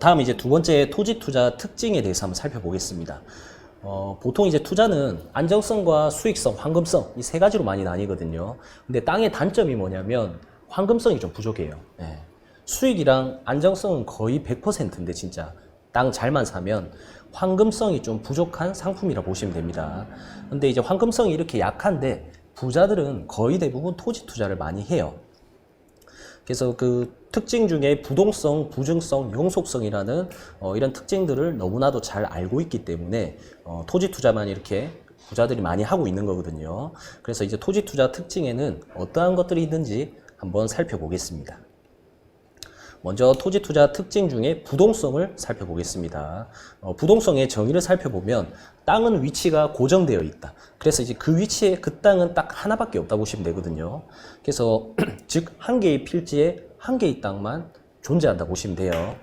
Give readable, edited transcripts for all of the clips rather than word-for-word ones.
다음 이제 두 번째 토지 투자 특징에 대해서 한번 살펴보겠습니다. 보통 이제 투자는 안정성과 수익성, 황금성 이 세 가지로 많이 나뉘거든요. 근데 땅의 단점이 뭐냐면 황금성이 좀 부족해요. 예. 수익이랑 안정성은 거의 100%인데 진짜 땅 잘만 사면 황금성이 좀 부족한 상품이라 보시면 됩니다. 근데 이제 황금성이 이렇게 약한데 부자들은 거의 대부분 토지 투자를 많이 해요. 그래서 그 특징 중에 부동성, 부증성, 영속성이라는 이런 특징들을 너무나도 잘 알고 있기 때문에 토지 투자만 이렇게 부자들이 많이 하고 있는 거거든요. 그래서 이제 토지 투자 특징에는 어떠한 것들이 있는지 한번 살펴보겠습니다. 먼저 토지 투자 특징 중에 부동성을 살펴보겠습니다. 부동성의 정의를 살펴보면 땅은 위치가 고정되어 있다. 그래서 이제 그 위치에 그 땅은 딱 하나밖에 없다 보시면 되거든요. 그래서 즉 한 개의 필지에 한 개의 땅만 존재한다 보시면 돼요.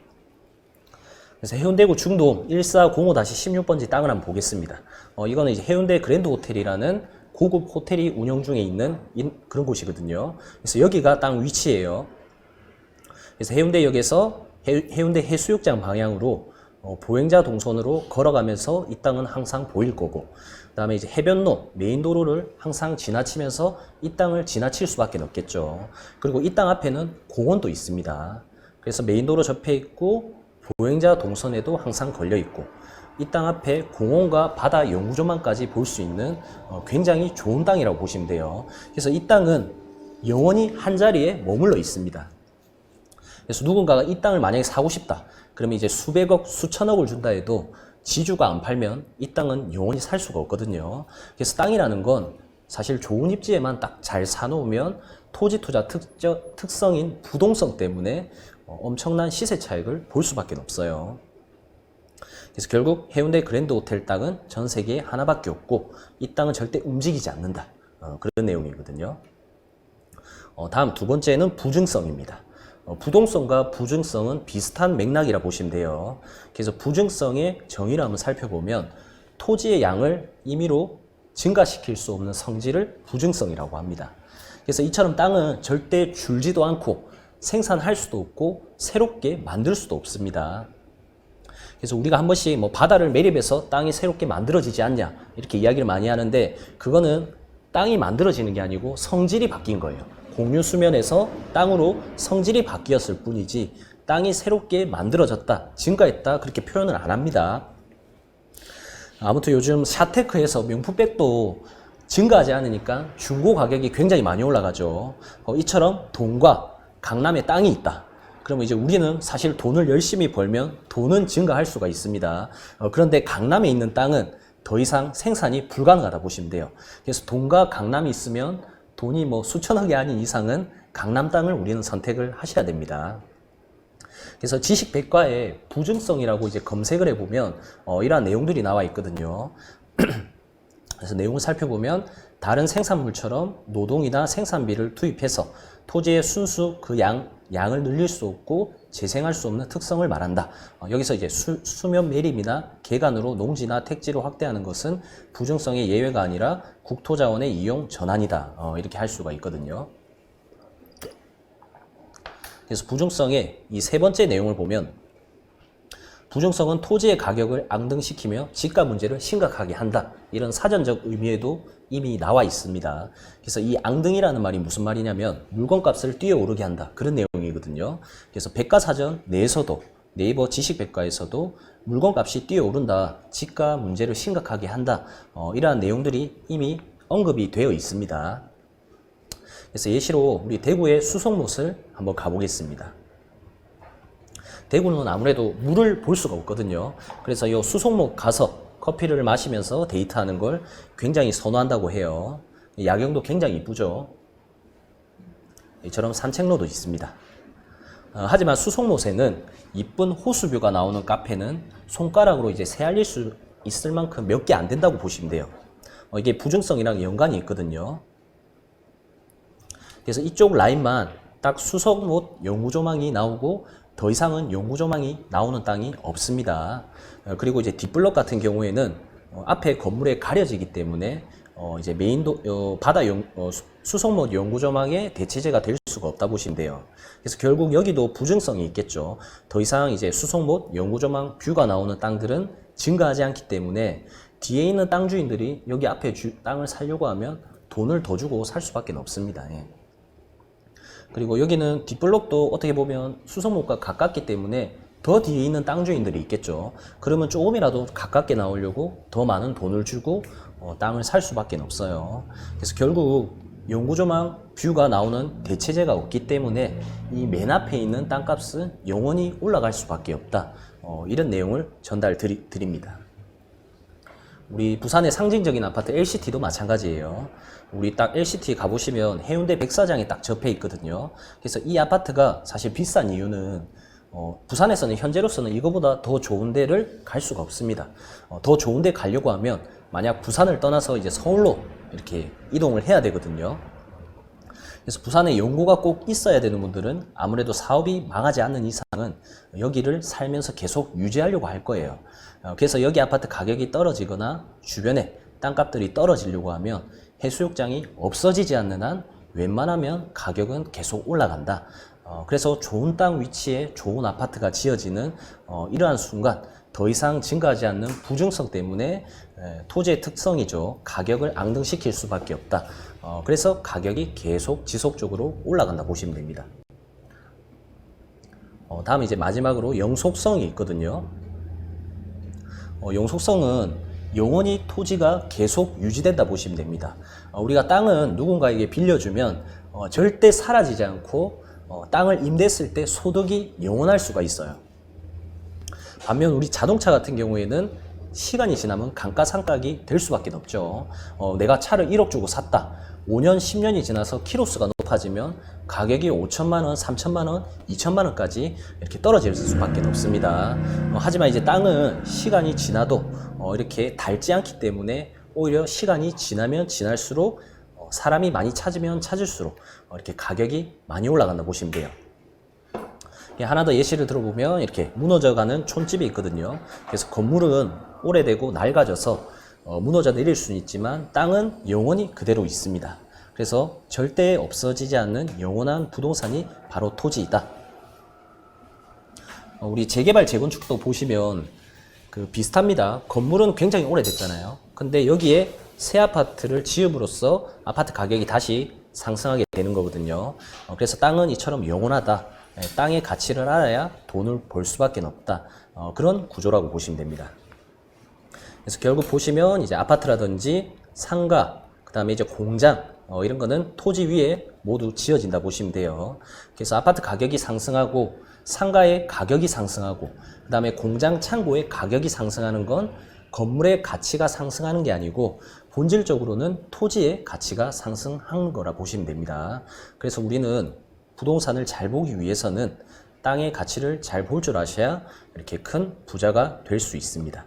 그래서 해운대구 중동 1405-16번지 땅을 한번 보겠습니다. 이거는 이제 해운대 그랜드 호텔이라는 고급 호텔이 운영 중에 있는 그런 곳이거든요. 그래서 여기가 땅 위치예요. 그래서 해운대역에서 해운대 해수욕장 방향으로 보행자 동선으로 걸어가면서 이 땅은 항상 보일 거고, 그 다음에 이제 해변로, 메인도로를 항상 지나치면서 이 땅을 지나칠 수밖에 없겠죠. 그리고 이 땅 앞에는 공원도 있습니다. 그래서 메인도로 접해 있고 보행자 동선에도 항상 걸려 있고, 이 땅 앞에 공원과 바다 영구조망까지 볼 수 있는 굉장히 좋은 땅이라고 보시면 돼요. 그래서 이 땅은 영원히 한 자리에 머물러 있습니다. 그래서 누군가가 이 땅을 만약에 사고 싶다. 그러면 이제 수백억, 수천억을 준다 해도 지주가 안 팔면 이 땅은 영원히 살 수가 없거든요. 그래서 땅이라는 건 사실 좋은 입지에만 딱 잘 사놓으면 토지 투자 특성인 부동성 때문에 엄청난 시세 차익을 볼 수밖에 없어요. 그래서 결국 해운대 그랜드 호텔 땅은 전 세계에 하나밖에 없고 이 땅은 절대 움직이지 않는다. 그런 내용이거든요. 다음 두 번째는 부증성입니다. 부동성과 부증성은 비슷한 맥락이라 보시면 돼요. 그래서 부증성의 정의를 한번 살펴보면 토지의 양을 임의로 증가시킬 수 없는 성질을 부증성이라고 합니다. 그래서 이처럼 땅은 절대 줄지도 않고 생산할 수도 없고 새롭게 만들 수도 없습니다. 그래서 우리가 한 번씩 뭐 바다를 매립해서 땅이 새롭게 만들어지지 않냐 이렇게 이야기를 많이 하는데, 그거는 땅이 만들어지는 게 아니고 성질이 바뀐 거예요. 공유 수면에서 땅으로 성질이 바뀌었을 뿐이지 땅이 새롭게 만들어졌다, 증가했다 그렇게 표현을 안 합니다. 아무튼 요즘 샤테크에서 명품백도 증가하지 않으니까 중고 가격이 굉장히 많이 올라가죠. 이처럼 돈과 강남에 땅이 있다. 그러면 이제 우리는 사실 돈을 열심히 벌면 돈은 증가할 수가 있습니다. 그런데 강남에 있는 땅은 더 이상 생산이 불가능하다 보시면 돼요. 그래서 돈과 강남이 있으면 돈이 뭐 수천억이 아닌 이상은 강남 땅을 우리는 선택을 하셔야 됩니다. 그래서 지식백과에 부증성이라고 이제 검색을 해보면 이러한 내용들이 나와 있거든요. 그래서 내용을 살펴보면 다른 생산물처럼 노동이나 생산비를 투입해서 토지의 순수 그 양을 늘릴 수 없고 재생할 수 없는 특성을 말한다. 여기서 이제 수면 매립이나 개간으로 농지나 택지를 확대하는 것은 부증성의 예외가 아니라 국토자원의 이용 전환이다. 이렇게 할 수가 있거든요. 그래서 부증성의 이 세 번째 내용을 보면 부증성은 토지의 가격을 앙등시키며 지가 문제를 심각하게 한다. 이런 사전적 의미에도 이미 나와 있습니다. 그래서 이 앙등이라는 말이 무슨 말이냐면 물건값을 뛰어오르게 한다. 그런 내용이거든요. 그래서 백과사전 내에서도 네이버 지식백과에서도 물건값이 뛰어오른다. 지가 문제를 심각하게 한다. 이러한 내용들이 이미 언급이 되어 있습니다. 그래서 예시로 우리 대구의 수송못을 한번 가보겠습니다. 대구는 아무래도 물을 볼 수가 없거든요. 그래서 이 수송목 가서 커피를 마시면서 데이트하는 걸 굉장히 선호한다고 해요. 야경도 굉장히 이쁘죠. 이처럼 산책로도 있습니다. 하지만 수송못에는 이쁜 호수뷰가 나오는 카페는 손가락으로 이제 세알릴 수 있을 만큼 몇 개 안 된다고 보시면 돼요. 이게 부증성이랑 연관이 있거든요. 그래서 이쪽 라인만 딱 수송못 영구조망이 나오고 더 이상은 영구조망이 나오는 땅이 없습니다. 그리고 이제 뒷블럭 같은 경우에는 앞에 건물에 가려지기 때문에 이제 수송못 영구 조망의 대체제가 될 수가 없다 보시면 돼요. 그래서 결국 여기도 부증성이 있겠죠. 더 이상 이제 수송못 영구 조망 뷰가 나오는 땅들은 증가하지 않기 때문에 뒤에 있는 땅 주인들이 여기 앞에 땅을 사려고 하면 돈을 더 주고 살 수밖에 없습니다. 예. 그리고 여기는 뒷블록도 어떻게 보면 수송못과 가깝기 때문에 더 뒤에 있는 땅 주인들이 있겠죠. 그러면 조금이라도 가깝게 나오려고 더 많은 돈을 주고 땅을 살 수밖에 없어요. 그래서 결국 영구조망 뷰가 나오는 대체제가 없기 때문에 이 맨 앞에 있는 땅값은 영원히 올라갈 수밖에 없다. 이런 내용을 드립니다. 우리 부산의 상징적인 아파트 LCT도 마찬가지예요. 우리 딱 LCT 가보시면 해운대 백사장에 딱 접해 있거든요. 그래서 이 아파트가 사실 비싼 이유는 부산에서는 현재로서는 이거보다 더 좋은 데를 갈 수가 없습니다. 더 좋은 데 가려고 하면 만약 부산을 떠나서 이제 서울로 이렇게 이동을 해야 되거든요. 그래서 부산에 연고가 꼭 있어야 되는 분들은 아무래도 사업이 망하지 않는 이상은 여기를 살면서 계속 유지하려고 할 거예요. 그래서 여기 아파트 가격이 떨어지거나 주변에 땅값들이 떨어지려고 하면 해수욕장이 없어지지 않는 한 웬만하면 가격은 계속 올라간다. 그래서 좋은 땅 위치에 좋은 아파트가 지어지는 이러한 순간 더 이상 증가하지 않는 부증성 때문에 토지의 특성이죠. 가격을 앙등시킬 수밖에 없다. 그래서 가격이 계속 지속적으로 올라간다 보시면 됩니다. 다음 이제 마지막으로 영속성이 있거든요. 영속성은 영원히 토지가 계속 유지된다 보시면 됩니다. 우리가 땅은 누군가에게 빌려주면 절대 사라지지 않고 땅을 임대했을 때 소득이 영원할 수가 있어요. 반면 우리 자동차 같은 경우에는 시간이 지나면 감가상각이 될 수밖에 없죠. 내가 차를 1억 주고 샀다. 5년, 10년이 지나서 키로수가 높아지면 가격이 5천만 원, 3천만 원, 2천만 원까지 이렇게 떨어질 수밖에 없습니다. 하지만 이제 땅은 시간이 지나도 이렇게 닳지 않기 때문에 오히려 시간이 지나면 지날수록 사람이 많이 찾으면 찾을수록 이렇게 가격이 많이 올라간다 보시면 돼요. 하나 더 예시를 들어보면 이렇게 무너져가는 촌집이 있거든요. 그래서 건물은 오래되고 낡아져서 무너져 내릴 수는 있지만 땅은 영원히 그대로 있습니다. 그래서 절대 없어지지 않는 영원한 부동산이 바로 토지이다. 우리 재개발 재건축도 보시면 비슷합니다. 건물은 굉장히 오래됐잖아요. 근데 여기에 새 아파트를 지음으로써 아파트 가격이 다시 상승하게 되는 거거든요. 그래서 땅은 이처럼 영원하다. 땅의 가치를 알아야 돈을 벌 수밖에 없다. 그런 구조라고 보시면 됩니다. 그래서 결국 보시면 이제 아파트라든지 상가, 그 다음에 이제 공장, 이런 거는 토지 위에 모두 지어진다 보시면 돼요. 그래서 아파트 가격이 상승하고 상가의 가격이 상승하고 그 다음에 공장 창고의 가격이 상승하는 건 건물의 가치가 상승하는 게 아니고 본질적으로는 토지의 가치가 상승한 거라 보시면 됩니다. 그래서 우리는 부동산을 잘 보기 위해서는 땅의 가치를 잘 볼 줄 아셔야 이렇게 큰 부자가 될 수 있습니다.